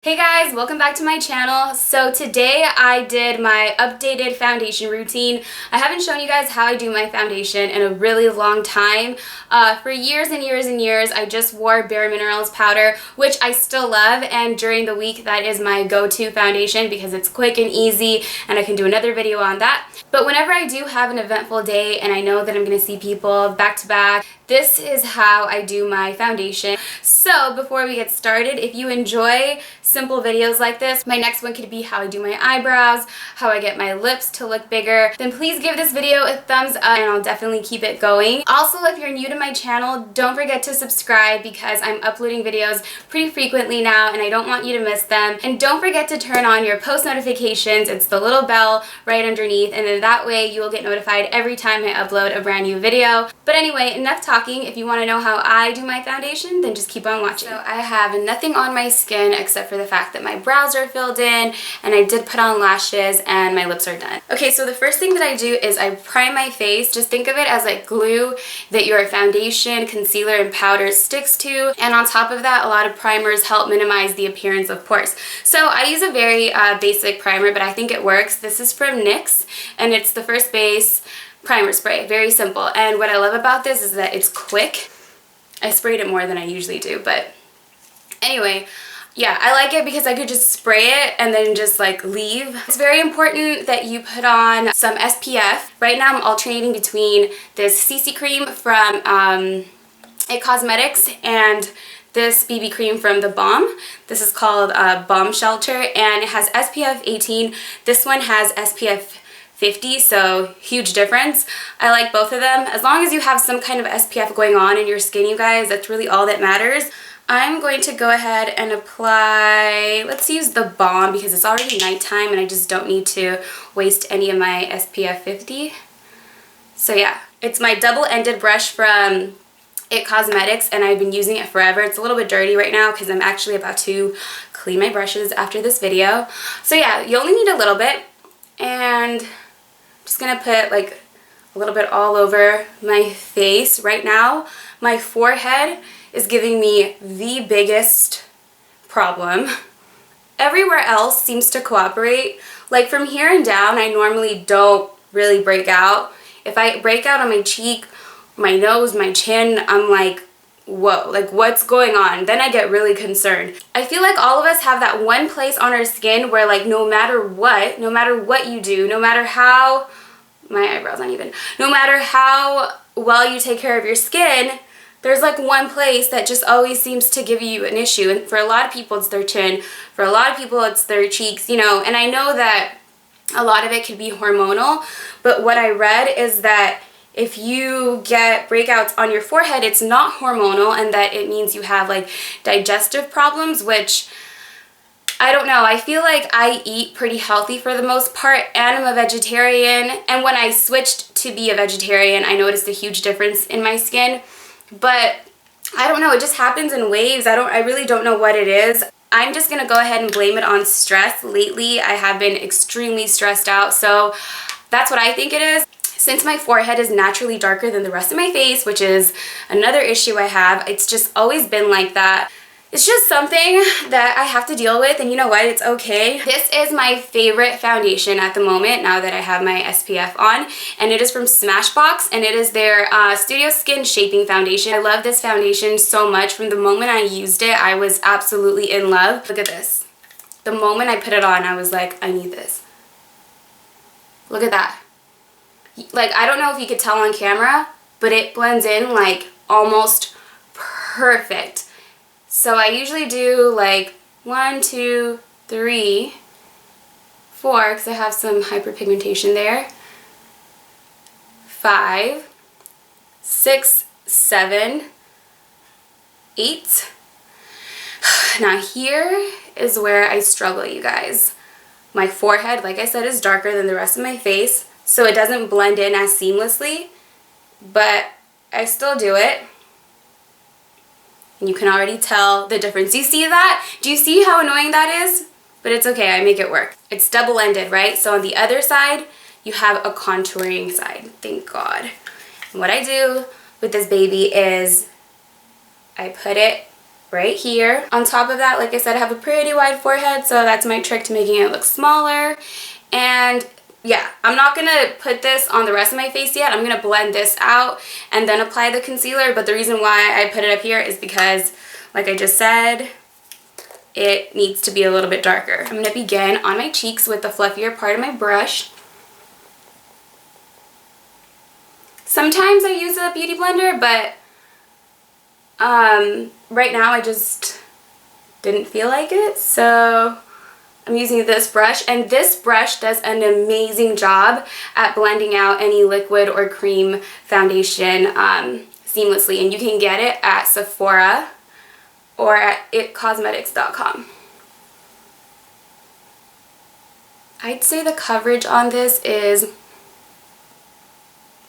Hey guys, welcome back to my channel. So today I did my updated foundation routine. I haven't shown you guys how I do my foundation in a really long time. For years and years and years, I just wore BareMinerals powder, which I still love, and during the week that is my go-to foundation because it's quick and easy and I can do another video on that. But whenever I do have an eventful day and I know that I'm going to see people back to back, this is how I do my foundation. So before we get started, if you enjoy simple videos like this, my next one could be how I do my eyebrows, how I get my lips to look bigger, then please give this video a thumbs up and I'll definitely keep it going. Also, if you're new to my channel, don't forget to subscribe because I'm uploading videos pretty frequently now and I don't want you to miss them. And don't forget to turn on your post notifications. It's the little bell right underneath, and then that way you will get notified every time I upload a brand new video. But anyway, enough talking. If you want to know how I do my foundation, then just keep on watching. So I have nothing on my skin except for the fact that my brows are filled in and I did put on lashes and my lips are done. Okay, so the first thing that I do is I prime my face. Just think of it as like glue that your foundation, concealer, and powder sticks to, and on top of that, a lot of primers help minimize the appearance of pores. So I use a very basic primer, but I think it works. This is from NYX and it's the First Base primer spray. Very simple, and what I love about this is that it's quick. I sprayed it more than I usually do, but anyway, yeah, I like it because I could just spray it and then just like leave. It's very important that you put on some SPF. Right now I'm alternating between this CC cream from ItCosmetics and this BB cream from TheBalm. This is called BalmShelter and it has SPF 18. This one has SPF 50, so huge difference. I like both of them. As long as you have some kind of SPF going on in your skin, you guys, that's really all that matters. I'm going to go ahead and apply, let's use the balm because it's already nighttime and I just don't need to waste any of my SPF 50. So yeah, it's my double-ended brush from ItCosmetics and I've been using it forever. It's a little bit dirty right now because I'm actually about to clean my brushes after this video. So yeah, you only need a little bit, and I'm just gonna put like a little bit all over my face. Right now, my forehead is giving me the biggest problem. Everywhere else seems to cooperate. Like from here and down, I normally don't really break out. If I break out on my cheek, my nose, my chin, I'm like, whoa, like what's going on? Then I get really concerned. I feel like all of us have that one place on our skin where like no matter what you do, no matter how, my eyebrows uneven, no matter how well you take care of your skin, there's like one place that just always seems to give you an issue. And for a lot of people it's their chin, for a lot of people it's their cheeks, you know, and I know that a lot of it could be hormonal, but what I read is that if you get breakouts on your forehead, it's not hormonal and that it means you have like digestive problems, which I don't know. I feel like I eat pretty healthy for the most part and I'm a vegetarian, and when I switched to be a vegetarian, I noticed a huge difference in my skin. But I don't know, it just happens in waves. I really don't know what it is. I'm just gonna go ahead and blame it on stress. Lately, I have been extremely stressed out, so that's what I think it is. Since my forehead is naturally darker than the rest of my face, which is another issue I have, it's just always been like that. It's just something that I have to deal with, and you know what, it's okay. This is my favorite foundation at the moment now that I have my SPF on, and it is from Smashbox, and it is their Studio Skin Shaping Foundation. I love this foundation so much. From the moment I used it, I was absolutely in love. Look at this. The moment I put it on, I was like, I need this. Look at that. Like, I don't know if you could tell on camera, but it blends in like almost perfect. So I usually do like 1, 2, 3, 4 because I have some hyperpigmentation there. 5, 6, 7, 8. Now here is where I struggle, you guys. My forehead, like I said, is darker than the rest of my face, so it doesn't blend in as seamlessly, but I still do it. And you can already tell the difference. Do you see that? Do you see how annoying that is? But it's okay, I make it work. It's double-ended, right? So on the other side, you have a contouring side, thank God. And what I do with this baby is I put it right here. On top of that, like I said, I have a pretty wide forehead, so that's my trick to making it look smaller. And yeah, I'm not gonna put this on the rest of my face yet. I'm gonna blend this out and then apply the concealer, but the reason why I put it up here is because, like I just said, it needs to be a little bit darker. I'm gonna begin on my cheeks with the fluffier part of my brush. Sometimes I use a beauty blender, but right now I just didn't feel like it, so I'm using this brush, and this brush does an amazing job at blending out any liquid or cream foundation seamlessly, and you can get it at Sephora or at ItCosmetics.com. I'd say the coverage on this is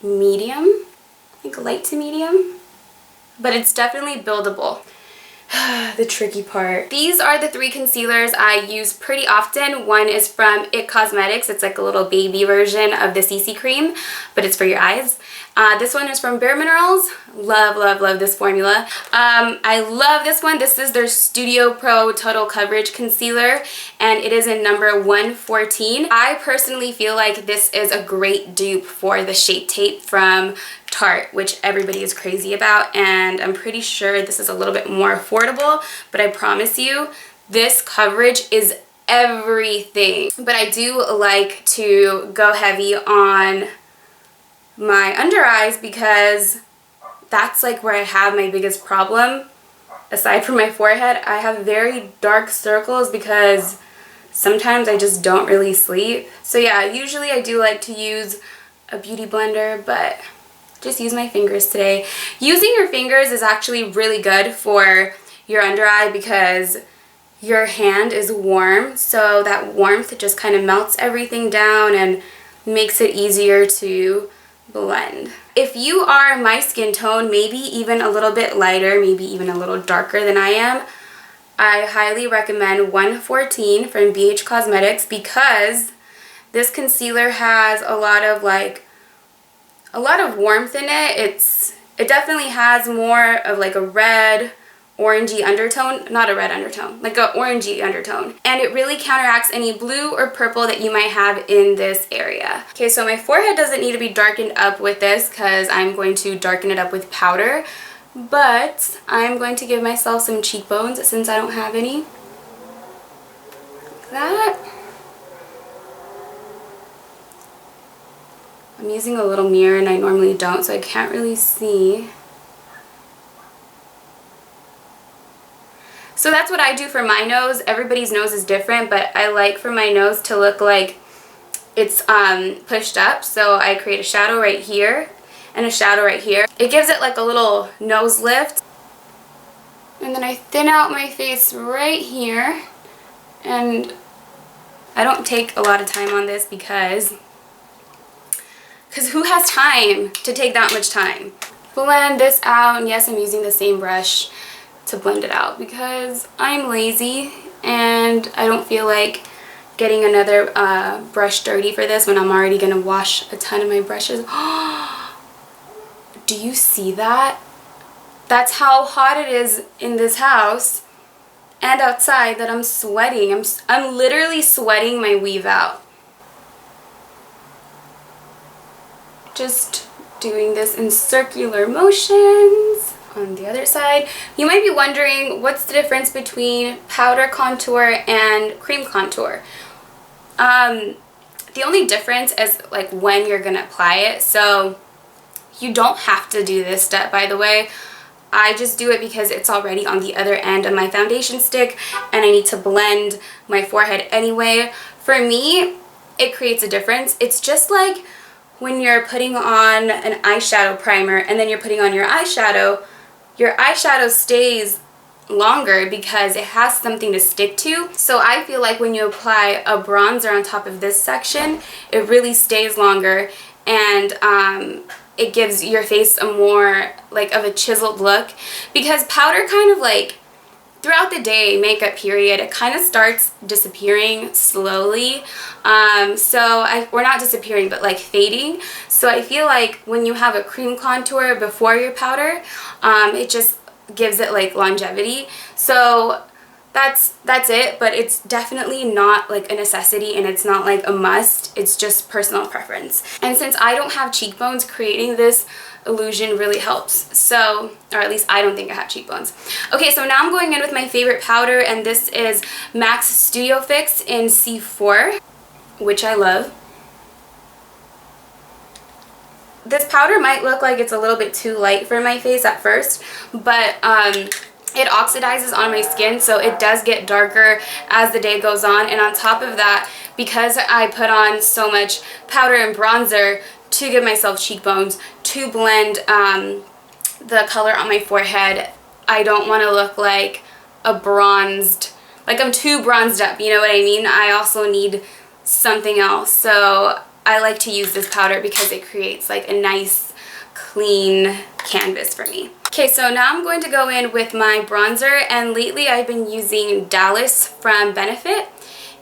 medium, like light to medium, but it's definitely buildable. The tricky part. These are the 3 concealers I use pretty often. One is from It Cosmetics. It's like a little baby version of the CC cream, but it's for your eyes. This one is from BareMinerals. Love, love, love this formula. I love this one. This is their Studio Pro Total Coverage Concealer, and it is in number 114. I personally feel like this is a great dupe for the Shape Tape from Tarte, which everybody is crazy about, and I'm pretty sure this is a little bit more affordable, but I promise you, this coverage is everything. But I do like to go heavy on my under eyes because that's like where I have my biggest problem. Aside from my forehead, I have very dark circles because sometimes I just don't really sleep. So yeah, usually I do like to use a beauty blender, but just use my fingers today. Using your fingers is actually really good for your under eye because your hand is warm, so that warmth just kind of melts everything down and makes it easier to blend. If you are my skin tone, maybe even a little bit lighter, maybe even a little darker than I am, I highly recommend 114 from BH Cosmetics because this concealer has a lot of warmth in it. It definitely has more of like a red, orangey undertone, not a red undertone, like a orangey undertone. And it really counteracts any blue or purple that you might have in this area. Okay, so my forehead doesn't need to be darkened up with this because I'm going to darken it up with powder, but I'm going to give myself some cheekbones since I don't have any. Like that. I'm using a little mirror and I normally don't, so I can't really see. So that's what I do for my nose. Everybody's nose is different, but I like for my nose to look like it's pushed up. So I create a shadow right here and a shadow right here. It gives it like a little nose lift. And then I thin out my face right here. And I don't take a lot of time on this because who has time to take that much time? Blend this out, and yes, I'm using the same brush to blend it out because I'm lazy and I don't feel like getting another brush dirty for this when I'm already going to wash a ton of my brushes. Do you see that? That's how hot it is in this house and outside that I'm sweating. I'm literally sweating my weave out. Just doing this in circular motions. On the other side, you might be wondering what's the difference between powder contour and cream contour. The only difference is like when you're gonna apply it. So you don't have to do this step, by the way. I just do it because it's already on the other end of my foundation stick and I need to blend my forehead anyway. For me, it creates a difference. It's just like when you're putting on an eyeshadow primer and then you're putting on your eyeshadow stays longer because it has something to stick to. So I feel like when you apply a bronzer on top of this section, it really stays longer and it gives your face a more like of a chiseled look, because powder kind of like throughout the day, makeup period, it kind of starts disappearing slowly. We're not disappearing, but like fading. So I feel like when you have a cream contour before your powder, it just gives it like longevity. So that's it, but it's definitely not like a necessity and it's not like a must. It's just personal preference. And since I don't have cheekbones, creating this illusion really helps. So, or at least I don't think I have cheekbones. Okay, so now I'm going in with my favorite powder, and this is MAC's Studio Fix in C4, which I love. This powder might look like it's a little bit too light for my face at first, but it oxidizes on my skin, so it does get darker as the day goes on. And on top of that, because I put on so much powder and bronzer to give myself cheekbones, to blend the color on my forehead, I don't want to look like a bronzed, like I'm too bronzed up, you know what I mean? I also need something else. So I like to use this powder because it creates like a nice clean canvas for me. Okay, so now I'm going to go in with my bronzer, and lately I've been using Dallas from Benefit,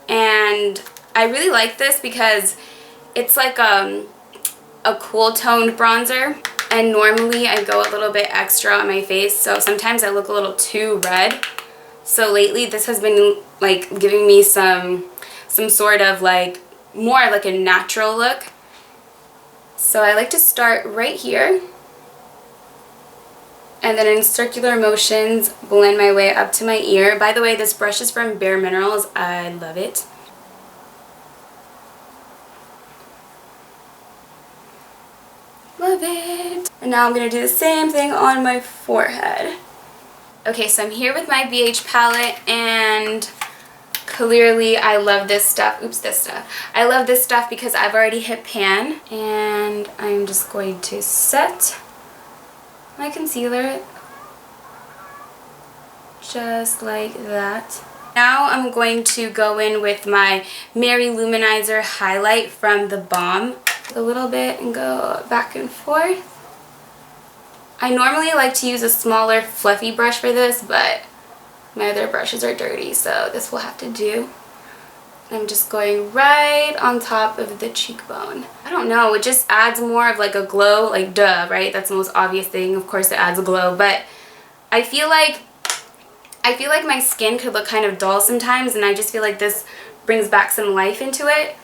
and I really like this because it's like a cool toned bronzer, and normally I go a little bit extra on my face, so sometimes I look a little too red. So lately this has been like giving me some sort of like more like a natural look. So I like to start right here, and then in circular motions blend my way up to my ear. By the way, this brush is from BareMinerals. I love it. Love it. And now I'm going to do the same thing on my forehead. Okay, so I'm here with my BH palette, and clearly I love this stuff. Oops, this stuff. I love this stuff because I've already hit pan, and I'm just going to set my concealer just like that. Now I'm going to go in with my MaryLou Manizer highlight from TheBalm a little bit and go back and forth. I normally like to use a smaller fluffy brush for this, but my other brushes are dirty, so this will have to do. I'm just going right on top of the cheekbone. I don't know, it just adds more of like a glow, like duh, right? That's the most obvious thing. Of course it adds a glow, but I feel like my skin could look kind of dull sometimes, and I just feel like this brings back some life into it.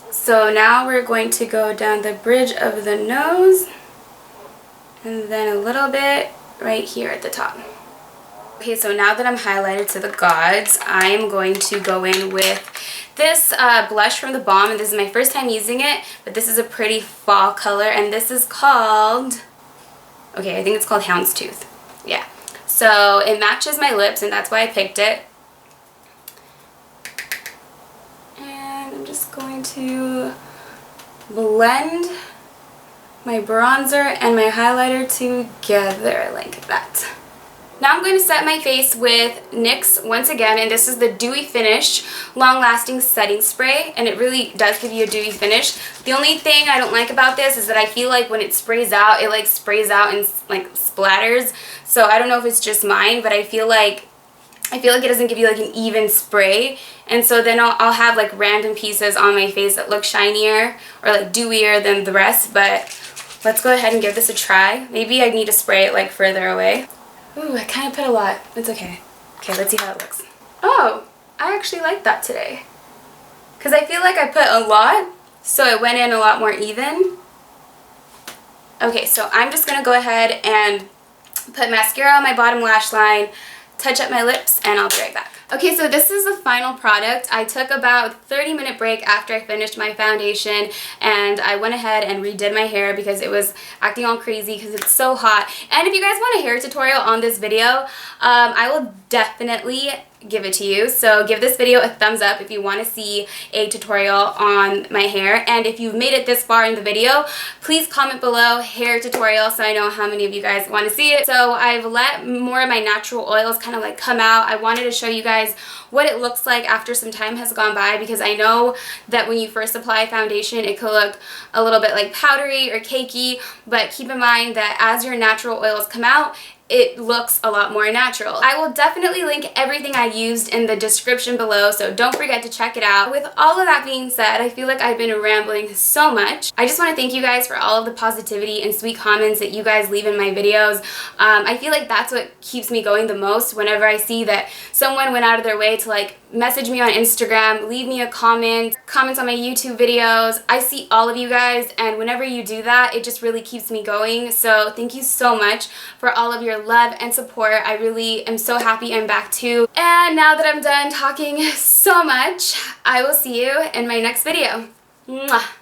So now we're going to go down the bridge of the nose, and then a little bit right here at the top. Okay, so now that I'm highlighted to the gods, I'm going to go in with this blush from TheBalm, and this is my first time using it, but this is a pretty fall color, and this is called, okay, I think it's called Houndstooth. Yeah, so it matches my lips, and that's why I picked it. And I'm just going to blend my bronzer and my highlighter together like that. Now I'm going to set my face with NYX once again, and this is the Dewy Finish Long Lasting Setting Spray, and it really does give you a dewy finish. The only thing I don't like about this is that I feel like when it sprays out, it like sprays out and like splatters. So I don't know if it's just mine, but I feel like it doesn't give you like an even spray, and so then I'll have like random pieces on my face that look shinier or like dewier than the rest. But let's go ahead and give this a try. Maybe I need to spray it like further away. Ooh, I kind of put a lot. It's okay. Okay, let's see how it looks. Oh, I actually like that today. Because I feel like I put a lot, so it went in a lot more even. Okay, so I'm just going to go ahead and put mascara on my bottom lash line, touch up my lips, and I'll be right back. Okay, so this is the final product. I took about a 30-minute break after I finished my foundation, and I went ahead and redid my hair because it was acting all crazy because it's so hot. And if you guys want a hair tutorial on this video, I will definitely give it to you. So give this video a thumbs up if you want to see a tutorial on my hair. And if you've made it this far in the video, please comment below hair tutorial so I know how many of you guys want to see it. So I've let more of my natural oils kind of like come out. I wanted to show you guys what it looks like after some time has gone by, because I know that when you first apply foundation it could look a little bit like powdery or cakey, but keep in mind that as your natural oils come out, it looks a lot more natural. I will definitely link everything I used in the description below, so don't forget to check it out. With all of that being said, I feel like I've been rambling so much. I just want to thank you guys for all of the positivity and sweet comments that you guys leave in my videos. I feel like that's what keeps me going the most whenever I see that someone went out of their way to like message me on Instagram, leave me a comment, comments on my YouTube videos. I see all of you guys, and whenever you do that, it just really keeps me going. So thank you so much for all of your love and support. I really am so happy I'm back too. And now that I'm done talking so much, I will see you in my next video. Mwah.